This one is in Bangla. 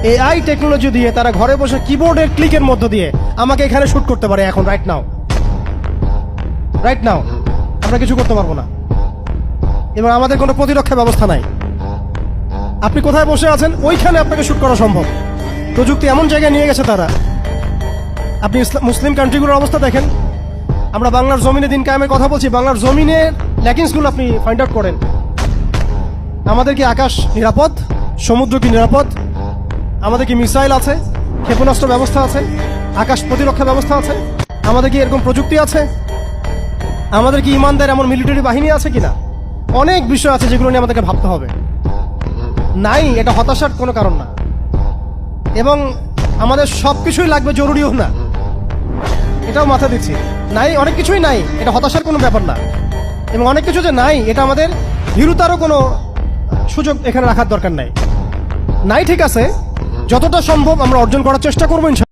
এআই টেকনোলজি দিয়ে তারা ঘরে বসে কিবোর্ডের ক্লিকের মধ্য দিয়ে আমাকে এখানে শুট করতে পারে এখন রাইট নাও আমরা কিছু করতে পারবো না এবং আমাদের কোনো প্রতিরক্ষা ব্যবস্থা নাই। আপনি কোথায় বসে আছেন ওইখানে আপনাকে শুট করা সম্ভব। প্রযুক্তি এমন জায়গায় নিয়ে গেছে তারা। আপনি মুসলিম কান্ট্রিগুলোর অবস্থা দেখেন। আমরা বাংলার জমিনে দিন কায়েমের কথা বলছি, বাংলার জমিনের ল্যাকিংসগুলো আপনি ফাইন্ড আউট করেন। আমাদের কি আকাশ নিরাপদ? সমুদ্র কি নিরাপদ? আমাদের কি মিসাইল আছে, ক্ষেপণাস্ত্র ব্যবস্থা আছে, আকাশ প্রতিরক্ষা ব্যবস্থা আছে? আমাদের কি এরকম প্রযুক্তি আছে? আমাদের কি ইমানদার এমন মিলিটারি বাহিনী আছে কিনা? অনেক বিষয় আছে যেগুলো নিয়ে আমাদেরকে ভাবতে হবে। নাই, এটা হতাশার কোনো কারণ না। এবং আমাদের সবকিছুই লাগবে, জরুরিও না, এটাও মাথা দিচ্ছি। নাই, অনেক কিছুই নাই, এটা হতাশার কোনো ব্যাপার না। এবং অনেক কিছু যে নাই, এটা আমাদের ভীরুতারও কোনো সুযোগ এখানে রাখার দরকার নাই। ঠিক আছে, যতটা সম্ভব আমরা অর্জন করার চেষ্টা করবো।